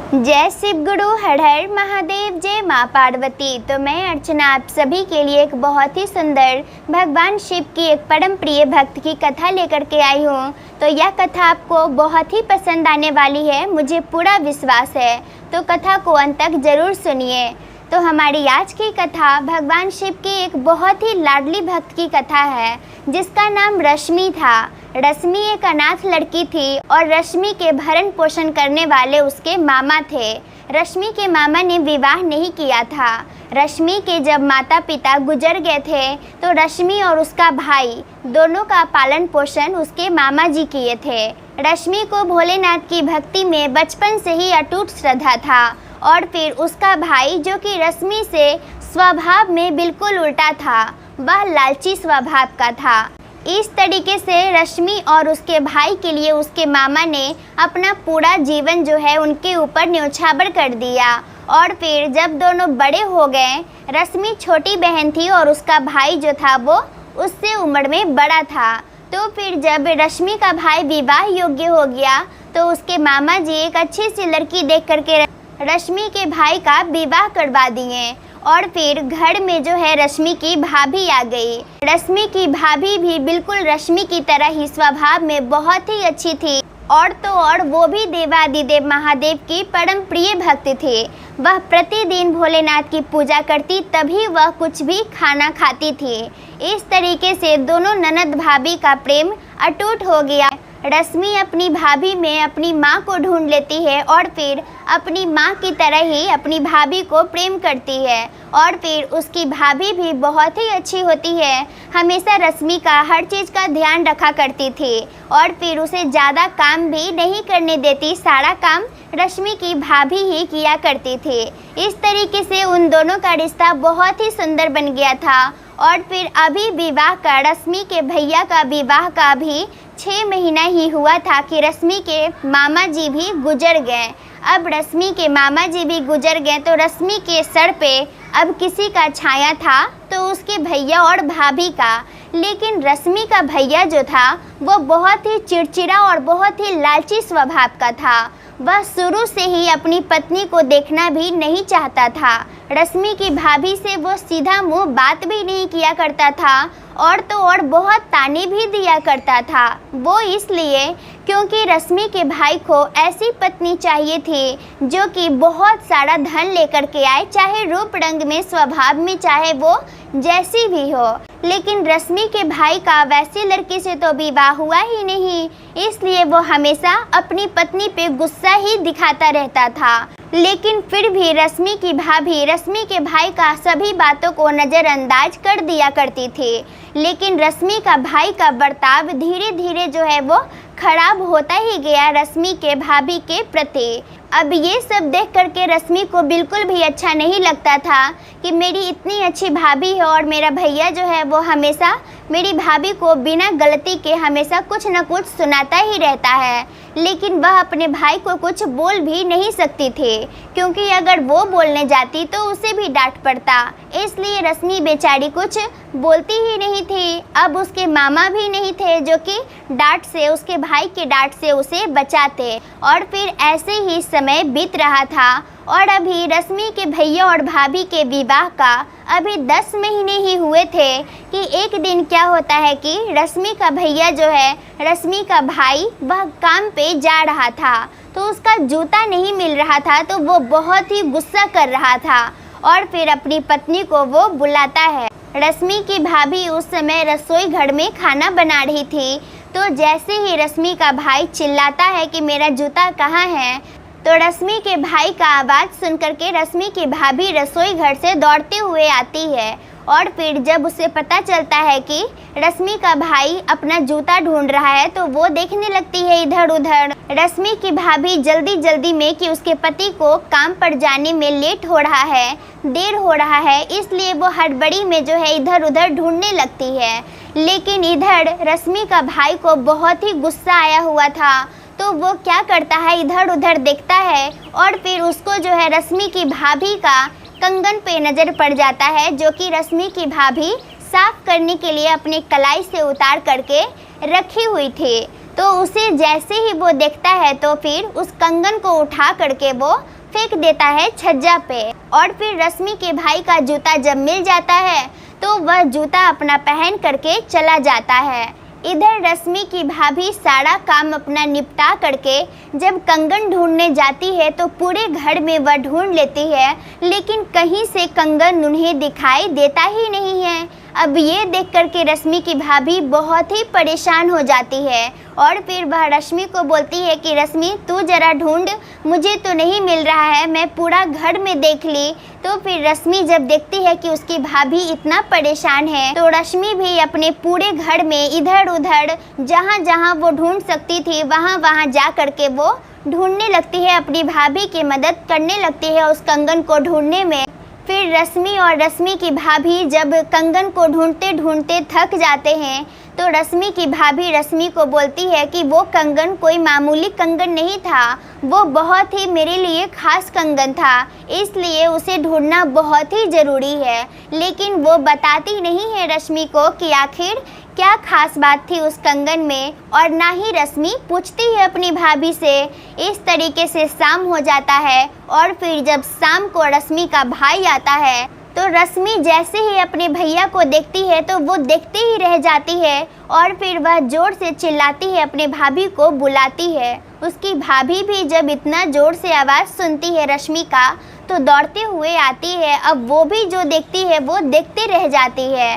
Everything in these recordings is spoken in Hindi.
जय शिव गुरु, हर हर महादेव, जय माँ पार्वती। तो मैं अर्चना आप सभी के लिए एक बहुत ही सुंदर भगवान शिव की एक परम प्रिय भक्त की कथा लेकर के आई हूँ। तो यह कथा आपको बहुत ही पसंद आने वाली है, मुझे पूरा विश्वास है। तो कथा को अंत तक जरूर सुनिए। तो हमारी आज की कथा भगवान शिव की एक बहुत ही लाडली भक्त की कथा है, जिसका नाम रश्मि था। रश्मि एक अनाथ लड़की थी और रश्मि के भरण पोषण करने वाले उसके मामा थे। रश्मि के मामा ने विवाह नहीं किया था। रश्मि के जब माता पिता गुजर गए थे तो रश्मि और उसका भाई दोनों का पालन पोषण उसके मामा जी किए थे। रश्मि को भोलेनाथ की भक्ति में बचपन से ही अटूट श्रद्धा था और फिर उसका भाई, जो कि रश्मि से स्वभाव में बिल्कुल उल्टा था, वह लालची स्वभाव का था। इस तरीके से रश्मि और उसके भाई के लिए उसके मामा ने अपना पूरा जीवन जो है उनके ऊपर न्यौछावर कर दिया। और फिर जब दोनों बड़े हो गए, रश्मि छोटी बहन थी और उसका भाई जो था वो उससे उम्र में बड़ा था। तो फिर जब रश्मि का भाई विवाह योग्य हो गया तो उसके मामा जी एक अच्छी सी लड़की देख करके रश्मि के भाई का विवाह करवा दिए। और फिर घर में जो है रश्मि की भाभी आ गई। रश्मि की भाभी भी बिल्कुल रश्मि की तरह ही स्वभाव में बहुत ही अच्छी थी, और तो और वो भी देवादिदेव महादेव की परम प्रिय भक्त थे। वह प्रतिदिन भोलेनाथ की पूजा करती, तभी वह कुछ भी खाना खाती थी। इस तरीके से दोनों ननद भाभी का प्रेम अटूट हो गया। रश्मि अपनी भाभी में अपनी माँ को ढूंढ लेती है और फिर अपनी माँ की तरह ही अपनी भाभी को प्रेम करती है। और फिर उसकी भाभी भी बहुत ही अच्छी होती है, हमेशा रश्मि का हर चीज़ का ध्यान रखा करती थी और फिर उसे ज़्यादा काम भी नहीं करने देती, सारा काम रश्मि की भाभी ही किया करती थी। इस तरीके से उन दोनों का रिश्ता बहुत ही सुंदर बन गया था। और फिर अभी विवाह का, रश्मि के भैया का विवाह का भी 6 महीना ही हुआ था कि रश्मि के मामा जी भी गुजर गए। अब रश्मि के मामा जी भी गुजर गए तो रश्मि के सर पे अब किसी का छाया था, तो उसके भैया और भाभी का। लेकिन रश्मि का भैया जो था वो बहुत ही चिड़चिड़ा और बहुत ही लालची स्वभाव का था। वह शुरू से ही अपनी पत्नी को देखना भी नहीं चाहता था। रश्मि की भाभी से वो सीधा मुंह बात भी नहीं किया करता था, और तो और बहुत ताने भी दिया करता था। वो इसलिए क्योंकि रश्मि के भाई को ऐसी पत्नी चाहिए थी जो कि बहुत सारा धन लेकर के आए, चाहे रूप रंग में, स्वभाव में, चाहे वो जैसी भी हो। लेकिन रश्मि के भाई का वैसी लड़की से तो विवाह हुआ ही नहीं, इसलिए वो हमेशा अपनी पत्नी पे गुस्सा ही दिखाता रहता था। लेकिन फिर भी रश्मि की भाभी रश्मि के भाई का सभी बातों को नज़रअंदाज कर दिया करती थी। लेकिन रश्मि का भाई का बर्ताव धीरे धीरे जो है वो खराब होता ही गया रश्मि के भाभी के प्रति। अब ये सब देख करके रश्मि को बिल्कुल भी अच्छा नहीं लगता था कि मेरी इतनी अच्छी भाभी है और मेरा भैया जो है वो हमेशा मेरी भाभी को बिना गलती के हमेशा कुछ न कुछ सुनाता ही रहता है। लेकिन वह अपने भाई को कुछ बोल भी नहीं सकती थी, क्योंकि अगर वो बोलने जाती तो उसे भी डांट पड़ता। इसलिए रश्मि बेचारी कुछ बोलती ही नहीं थी। अब उसके मामा भी नहीं थे जो कि डांट से, उसके भाई के डांट से उसे बचाते। और फिर ऐसे ही समय बीत रहा था और अभी रश्मि के भैया और भाभी के विवाह का अभी 10 महीने ही हुए थे कि एक दिन क्या होता है कि रश्मि का भैया जो है, रश्मि का भाई, वह काम पे जा रहा था तो उसका जूता नहीं मिल रहा था, तो वो बहुत ही गुस्सा कर रहा था और फिर अपनी पत्नी को वो बुलाता है। रश्मि की भाभी उस समय रसोई घर में खाना बना रही थी, तो जैसे ही रश्मि का भाई चिल्लाता है कि मेरा जूता कहाँ है, तो रश्मि के भाई का आवाज़ सुन करके रश्मि की भाभी रसोई घर से दौड़ते हुए आती है। और फिर जब उसे पता चलता है कि रश्मि का भाई अपना जूता ढूंढ रहा है तो वो देखने लगती है इधर उधर। रश्मि की भाभी जल्दी जल्दी में कि उसके पति को काम पर जाने में लेट हो रहा है, देर हो रहा है, इसलिए वो हड़बड़ी में जो है इधर उधर ढूंढने लगती है। लेकिन इधर रश्मि का भाई को बहुत ही गुस्सा आया हुआ था, तो वो क्या करता है, इधर उधर देखता है और फिर उसको जो है रश्मि की भाभी का कंगन पे नज़र पड़ जाता है, जो कि रश्मि की भाभी साफ करने के लिए अपने कलाई से उतार करके रखी हुई थी। तो उसे जैसे ही वो देखता है तो फिर उस कंगन को उठा करके वो फेंक देता है छज्जा पे। और फिर रश्मि के भाई का जूता जब मिल जाता है तो वह जूता अपना पहन करके चला जाता है। इधर रश्मि की भाभी सारा काम अपना निपटा करके जब कंगन ढूंढने जाती है तो पूरे घर में वह ढूंढ लेती है, लेकिन कहीं से कंगन उन्हें दिखाई देता ही नहीं है। अब ये देख कर के रश्मि की भाभी बहुत ही परेशान हो जाती है और फिर वह रश्मि को बोलती है कि रश्मि तू जरा ढूंढ, मुझे तो नहीं मिल रहा है, मैं पूरा घर में देख ली। तो फिर रश्मि जब देखती है कि उसकी भाभी इतना परेशान है तो रश्मि भी अपने पूरे घर में इधर उधर जहाँ जहाँ वो ढूंढ सकती थी वहाँ वहाँ जा कर के वो ढूंढने लगती है, अपनी भाभी की मदद करने लगती है उस कंगन को ढूंढने में। फिर रश्मि और रश्मि की भाभी जब कंगन को ढूंढते ढूंढते थक जाते हैं तो रश्मि की भाभी रश्मि को बोलती है कि वो कंगन कोई मामूली कंगन नहीं था, वो बहुत ही मेरे लिए खास कंगन था, इसलिए उसे ढूंढना बहुत ही ज़रूरी है। लेकिन वो बताती नहीं है रश्मि को कि आखिर क्या खास बात थी उस कंगन में, और ना ही रश्मि पूछती है अपनी भाभी से। इस तरीके से शाम हो जाता है और फिर जब शाम को रश्मि का भाई आता है तो रश्मि जैसे ही अपने भैया को देखती है तो वो देखते ही रह जाती है और फिर वह जोर से चिल्लाती है, अपने भाभी को बुलाती है। उसकी भाभी भी जब इतना जोर से आवाज़ सुनती है रश्मि का तो दौड़ते हुए आती है। अब वो भी जो देखती है वो देखते रह जाती है।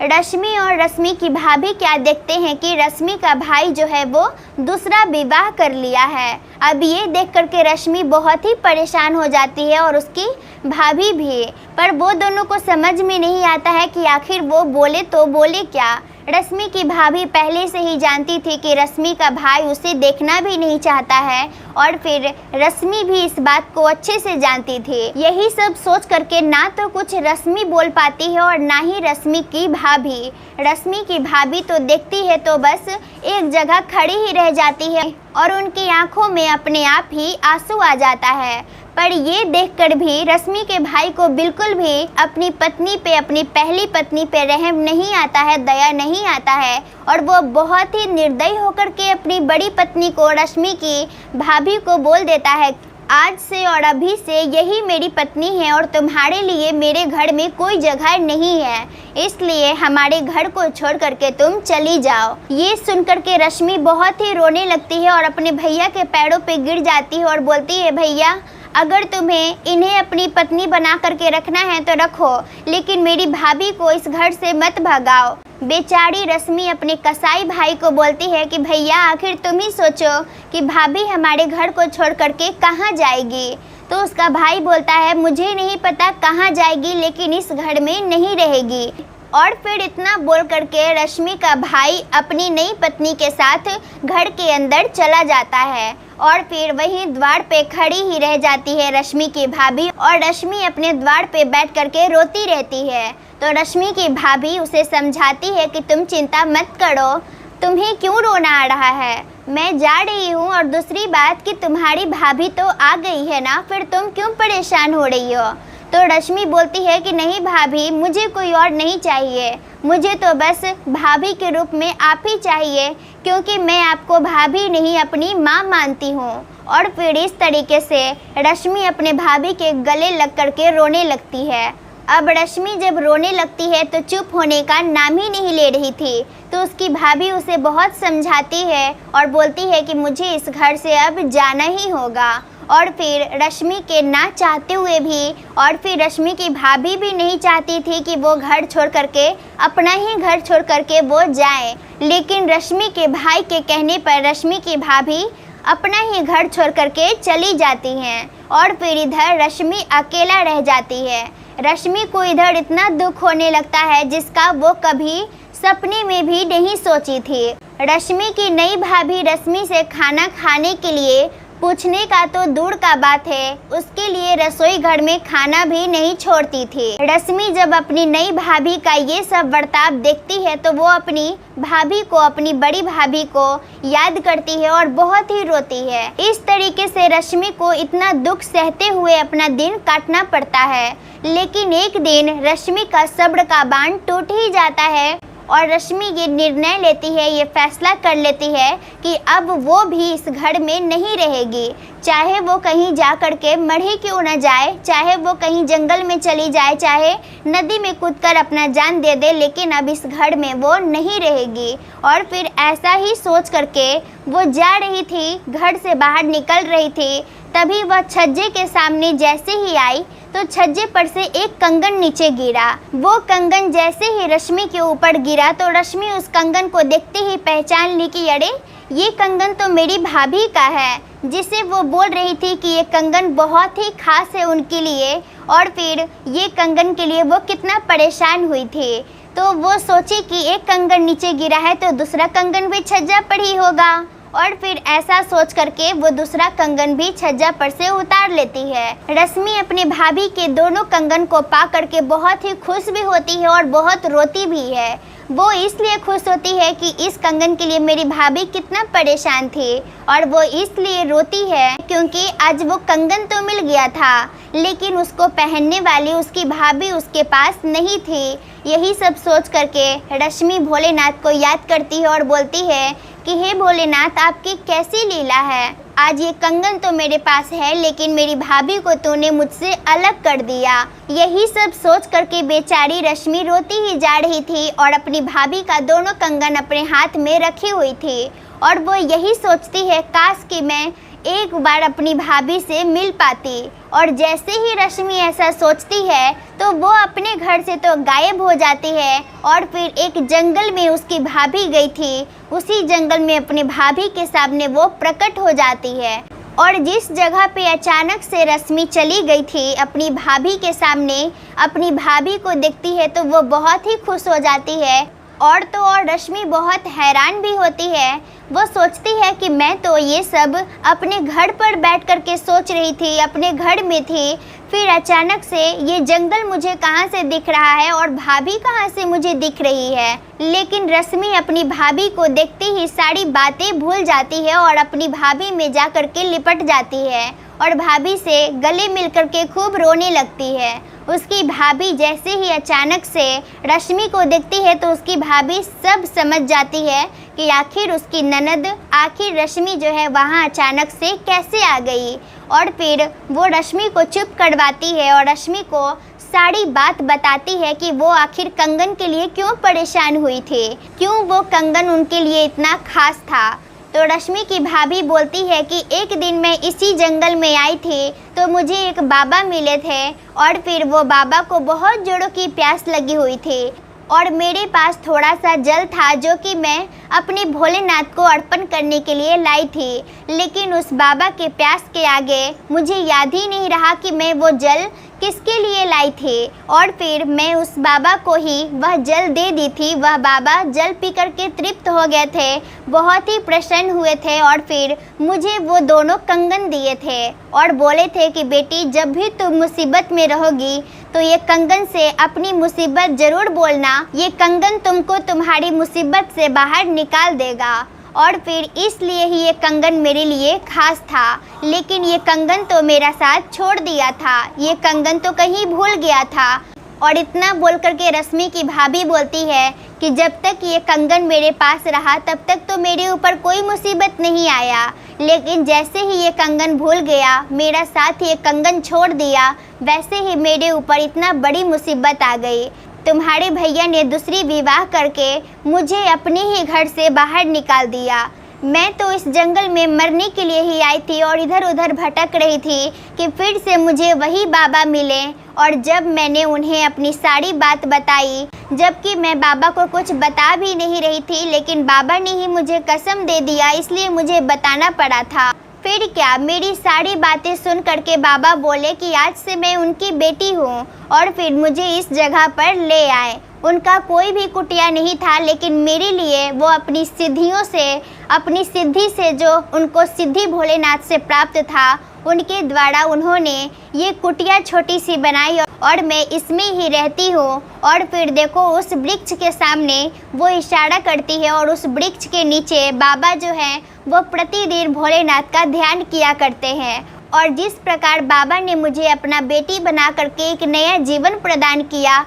रश्मि और रश्मि की भाभी क्या देखते हैं कि रश्मि का भाई जो है वो दूसरा विवाह कर लिया है। अब ये देख करके रश्मि बहुत ही परेशान हो जाती है और उसकी भाभी भी, पर वो दोनों को समझ में नहीं आता है कि आखिर वो बोले तो बोले क्या। रश्मि की भाभी पहले से ही जानती थी कि रश्मि का भाई उसे देखना भी नहीं चाहता है और फिर रश्मि भी इस बात को अच्छे से जानती थी। यही सब सोच करके ना तो कुछ रश्मि बोल पाती है और ना ही रश्मि की भाभी। रश्मि की भाभी तो देखती है तो बस एक जगह खड़ी ही रह जाती है और उनकी आंखों में अपने आप ही आंसू आ जाता है। पर ये देखकर भी रश्मि के भाई को बिल्कुल भी अपनी पत्नी पे, अपनी पहली पत्नी पे रहम नहीं आता है, दया नहीं आता है और वो बहुत ही निर्दयी होकर के अपनी बड़ी पत्नी को, रश्मि की भाभी को बोल देता है, आज से और अभी से यही मेरी पत्नी है और तुम्हारे लिए मेरे घर में कोई जगह नहीं है, इसलिए हमारे घर को छोड़ करके तुम चली जाओ। ये सुनकर के रश्मि बहुत ही रोने लगती है और अपने भैया के पैरों पे गिर जाती है और बोलती है, भैया अगर तुम्हें इन्हें अपनी पत्नी बना करके रखना है तो रखो, लेकिन मेरी भाभी को इस घर से मत भगाओ। बेचारी रश्मि अपने कसाई भाई को बोलती है कि भैया आखिर तुम ही सोचो कि भाभी हमारे घर को छोड़ करके कहाँ जाएगी। तो उसका भाई बोलता है, मुझे नहीं पता कहाँ जाएगी, लेकिन इस घर में नहीं रहेगी। और फिर इतना बोल करके रश्मि का भाई अपनी नई पत्नी के साथ घर के अंदर चला जाता है और फिर वहीं द्वार पे खड़ी ही रह जाती है रश्मि की भाभी और रश्मि अपने द्वार पे बैठ करके रोती रहती है। तो रश्मि की भाभी उसे समझाती है कि तुम चिंता मत करो, तुम्हें क्यों रोना आ रहा है, मैं जा रही हूँ, और दूसरी बात कि तुम्हारी भाभी तो आ गई है ना, फिर तुम क्यों परेशान हो रही हो। तो रश्मि बोलती है कि नहीं भाभी, मुझे कोई और नहीं चाहिए, मुझे तो बस भाभी के रूप में आप ही चाहिए, क्योंकि मैं आपको भाभी नहीं अपनी माँ मानती हूँ। और फिर इस तरीके से रश्मि अपने भाभी के गले लग करके रोने लगती है। अब रश्मि जब रोने लगती है तो चुप होने का नाम ही नहीं ले रही थी, तो उसकी भाभी उसे बहुत समझाती है और बोलती है कि मुझे इस घर से अब जाना ही होगा। और फिर रश्मि के ना चाहते हुए भी, और फिर रश्मि की भाभी भी नहीं चाहती थी कि वो घर छोड़ करके, अपना ही घर छोड़ करके वो जाए, लेकिन रश्मि के भाई के कहने पर रश्मि की भाभी अपना ही घर छोड़ करके चली जाती हैं और फिर इधर रश्मि अकेला रह जाती है। रश्मि को इधर इतना दुख होने लगता है जिसका वो कभी सपने में भी नहीं सोची थी। रश्मि की नई भाभी रश्मि से खाना खाने के लिए पूछने का तो दूर का बात है, उसके लिए रसोई घर में खाना भी नहीं छोड़ती थी। रश्मि जब अपनी नई भाभी का ये सब बर्ताव देखती है तो वो अपनी भाभी को, अपनी बड़ी भाभी को याद करती है और बहुत ही रोती है। इस तरीके से रश्मि को इतना दुख सहते हुए अपना दिन काटना पड़ता है। लेकिन एक दिन रश्मि का सब्र का बांध टूट ही जाता है और रश्मि ये निर्णय लेती है, ये फैसला कर लेती है कि अब वो भी इस घर में नहीं रहेगी। चाहे वो कहीं जा कर के मर ही क्यों न जाए, चाहे वो कहीं जंगल में चली जाए, चाहे नदी में कूदकर अपना जान दे दे, लेकिन अब इस घर में वो नहीं रहेगी। और फिर ऐसा ही सोच करके वो जा रही थी, घर से बाहर निकल रही थी, तभी वह छज्जे के सामने जैसे ही आई तो छज्जे पर से एक कंगन नीचे गिरा। वो कंगन जैसे ही रश्मि के ऊपर गिरा तो रश्मि उस कंगन को देखते ही पहचान ली कि अरे ये कंगन तो मेरी भाभी का है, जिसे वो बोल रही थी कि ये कंगन बहुत ही खास है उनके लिए, और फिर ये कंगन के लिए वो कितना परेशान हुई थी। तो वो सोची कि एक कंगन नीचे गिरा है तो दूसरा कंगन भी छज्जा पर ही होगा, और फिर ऐसा सोच करके वो दूसरा कंगन भी छज्जा पर से उतार लेती है। रश्मि अपनी भाभी के दोनों कंगन को पा करके बहुत ही खुश भी होती है और बहुत रोती भी है। वो इसलिए खुश होती है कि इस कंगन के लिए मेरी भाभी कितना परेशान थी, और वो इसलिए रोती है क्योंकि आज वो कंगन तो मिल गया था, लेकिन उसको पहनने वाली उसकी भाभी उसके पास नहीं थी। यही सब सोच करके रश्मि भोलेनाथ को याद करती है और बोलती है कि हे भोलेनाथ, आपकी कैसी लीला है, आज ये कंगन तो मेरे पास है लेकिन मेरी भाभी को तूने मुझसे अलग कर दिया। यही सब सोच करके बेचारी रश्मि रोती ही जा रही थी और अपनी भाभी का दोनों कंगन अपने हाथ में रखी हुई थी, और वो यही सोचती है काश कि मैं एक बार अपनी भाभी से मिल पाती। और जैसे ही रश्मि ऐसा सोचती है तो वो अपने घर से तो गायब हो जाती है, और फिर एक जंगल में उसकी भाभी गई थी, उसी जंगल में अपनी भाभी के सामने वो प्रकट हो जाती है। और जिस जगह पे अचानक से रश्मि चली गई थी अपनी भाभी के सामने, अपनी भाभी को देखती है तो वो बहुत ही खुश हो जाती है। और तो और रश्मि बहुत हैरान भी होती है। वो सोचती है कि मैं तो ये सब अपने घर पर बैठ कर के सोच रही थी, अपने घर में थी, फिर अचानक से ये जंगल मुझे कहाँ से दिख रहा है और भाभी कहाँ से मुझे दिख रही है। लेकिन रश्मि अपनी भाभी को देखते ही सारी बातें भूल जाती है और अपनी भाभी में जा कर के लिपट जाती है और भाभी से गले मिल कर के खूब रोने लगती है। उसकी भाभी जैसे ही अचानक से रश्मि को देखती है तो उसकी भाभी सब समझ जाती है कि आखिर उसकी ननद, आखिर रश्मि जो है वहाँ अचानक से कैसे आ गई। और फिर वो रश्मि को चुप करवाती है और रश्मि को सारी बात बताती है कि वो आखिर कंगन के लिए क्यों परेशान हुई थी, क्यों वो कंगन उनके लिए इतना खास था। तो रश्मि की भाभी बोलती है कि एक दिन मैं इसी जंगल में आई थी तो मुझे एक बाबा मिले थे, और फिर वो बाबा को बहुत जोरों की प्यास लगी हुई थी और मेरे पास थोड़ा सा जल था जो कि मैं अपने भोलेनाथ को अर्पण करने के लिए लाई थी। लेकिन उस बाबा के प्यास के आगे मुझे याद ही नहीं रहा कि मैं वो जल किसके लिए लाई थी, और फिर मैं उस बाबा को ही वह जल दे दी थी। वह बाबा जल पी कर के तृप्त हो गए थे, बहुत ही प्रसन्न हुए थे, और फिर मुझे वो दोनों कंगन दिए थे और बोले थे कि बेटी जब भी तुम मुसीबत में रहोगी तो ये कंगन से अपनी मुसीबत ज़रूर बोलना, ये कंगन तुमको तुम्हारी मुसीबत से बाहर निकाल देगा। और फिर इसलिए ही ये कंगन मेरे लिए खास था, लेकिन ये कंगन तो मेरा साथ छोड़ दिया था, ये कंगन तो कहीं भूल गया था। और इतना बोल करके रश्मि की भाभी बोलती है कि जब तक ये कंगन मेरे पास रहा तब तक तो मेरे ऊपर कोई मुसीबत नहीं आया, लेकिन जैसे ही ये कंगन भूल गया, मेरा साथ ये कंगन छोड़ दिया, वैसे ही मेरे ऊपर इतना बड़ी मुसीबत आ गई। तुम्हारे भैया ने दूसरी विवाह करके मुझे अपने ही घर से बाहर निकाल दिया। मैं तो इस जंगल में मरने के लिए ही आई थी और इधर उधर भटक रही थी कि फिर से मुझे वही बाबा मिले। और जब मैंने उन्हें अपनी सारी बात बताई, जबकि मैं बाबा को कुछ बता भी नहीं रही थी, लेकिन बाबा ने ही मुझे कसम दे दिया, इसलिए मुझे बताना पड़ा था। फिर क्या, मेरी सारी बातें सुन करके बाबा बोले कि आज से मैं उनकी बेटी हूँ, और फिर मुझे इस जगह पर ले आए। उनका कोई भी कुटिया नहीं था, लेकिन मेरे लिए वो अपनी सिद्धियों से, अपनी सिद्धि से जो उनको सिद्धि भोलेनाथ से प्राप्त था, उनके द्वारा उन्होंने ये कुटिया छोटी सी बनाई और मैं इसमें ही रहती हूँ। और फिर देखो उस वृक्ष के सामने वो इशारा करती है और उस वृक्ष के नीचे बाबा जो हैं वो प्रतिदिन भोलेनाथ का ध्यान किया करते हैं। और जिस प्रकार बाबा ने मुझे अपना बेटी बना करके एक नया जीवन प्रदान किया,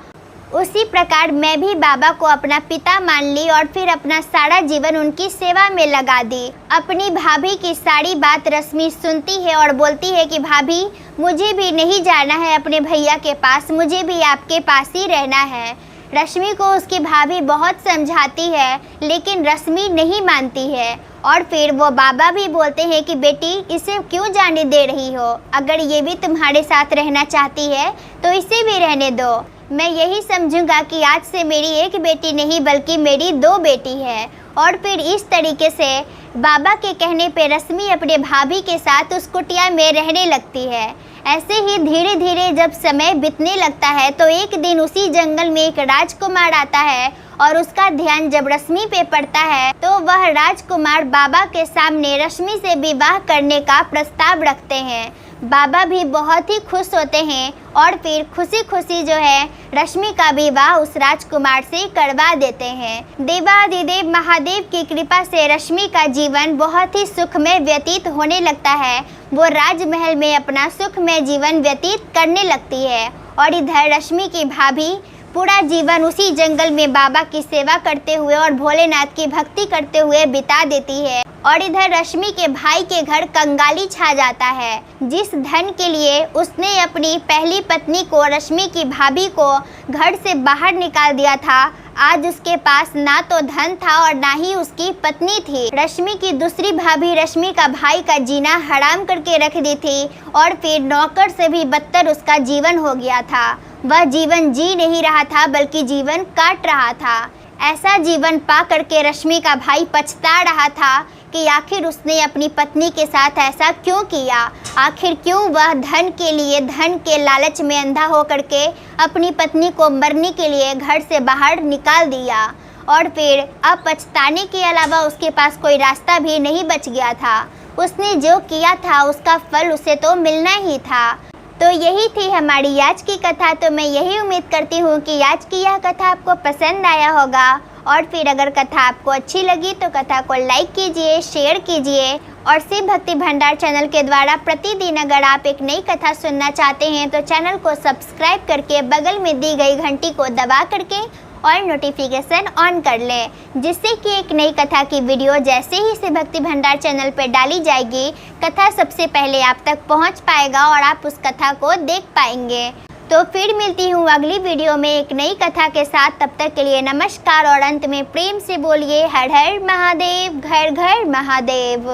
उसी प्रकार मैं भी बाबा को अपना पिता मान ली और फिर अपना सारा जीवन उनकी सेवा में लगा दी। अपनी भाभी की सारी बात रश्मि सुनती है और बोलती है कि भाभी मुझे भी नहीं जाना है अपने भैया के पास, मुझे भी आपके पास ही रहना है। रश्मि को उसकी भाभी बहुत समझाती है लेकिन रश्मि नहीं मानती है और फिर वो बाबा भी बोलते हैं कि बेटी इसे क्यों जाने दे रही हो, अगर ये भी तुम्हारे साथ रहना चाहती है तो इसे भी रहने दो। मैं यही समझूंगा कि आज से मेरी एक बेटी नहीं बल्कि मेरी 2 बेटी है। और फिर इस तरीके से बाबा के कहने पे रश्मि अपने भाभी के साथ उस कुटिया में रहने लगती है। ऐसे ही धीरे धीरे जब समय बीतने लगता है तो एक दिन उसी जंगल में एक राजकुमार आता है और उसका ध्यान जब रश्मि पे पड़ता है तो वह राजकुमार बाबा के सामने रश्मि से विवाह करने का प्रस्ताव रखते हैं। बाबा भी बहुत ही खुश होते हैं और फिर खुशी खुशी जो है रश्मि का विवाह उस राजकुमार से करवा देते हैं। देवाधिदेव महादेव की कृपा से रश्मि का जीवन बहुत ही सुखमय व्यतीत होने लगता है। वो राजमहल में अपना सुखमय जीवन व्यतीत करने लगती है और इधर रश्मि की भाभी पूरा जीवन उसी जंगल में बाबा की सेवा करते हुए और भोलेनाथ की भक्ति करते हुए बिता देती है। और इधर रश्मि के भाई के घर कंगाली छा जाता है। जिस धन के लिए उसने अपनी पहली पत्नी को रश्मि की भाभी को घर से बाहर निकाल दिया था, आज उसके पास ना तो धन था और ना ही उसकी पत्नी थी। रश्मि की दूसरी भाभी रश्मि का भाई का जीना हराम करके रख दी थी और फिर नौकर से भी बदतर उसका जीवन हो गया था। वह जीवन जी नहीं रहा था बल्कि जीवन काट रहा था। ऐसा जीवन पा करके रश्मि का भाई पछता रहा था कि आखिर उसने अपनी पत्नी के साथ ऐसा क्यों किया, आखिर क्यों वह धन के लिए धन के लालच में अंधा हो करके अपनी पत्नी को मरने के लिए घर से बाहर निकाल दिया। और फिर अब पछताने के अलावा उसके पास कोई रास्ता भी नहीं बच गया था। उसने जो किया था उसका फल उसे तो मिलना ही था। तो यही थी हमारी आज की कथा। तो मैं यही उम्मीद करती हूँ कि आज की यह कथा आपको पसंद आया होगा और फिर अगर कथा आपको अच्छी लगी तो कथा को लाइक कीजिए, शेयर कीजिए और शिव भक्ति भंडार चैनल के द्वारा प्रतिदिन अगर आप एक नई कथा सुनना चाहते हैं तो चैनल को सब्सक्राइब करके बगल में दी गई घंटी को दबा करके और नोटिफिकेशन ऑन कर लें, जिससे कि एक नई कथा की वीडियो जैसे ही शिव भक्ति भंडार चैनल पर डाली जाएगी कथा सबसे पहले आप तक पहुंच पाएगा और आप उस कथा को देख पाएंगे। तो फिर मिलती हूँ अगली वीडियो में एक नई कथा के साथ। तब तक के लिए नमस्कार और अंत में प्रेम से बोलिए हर हर महादेव, घर घर महादेव।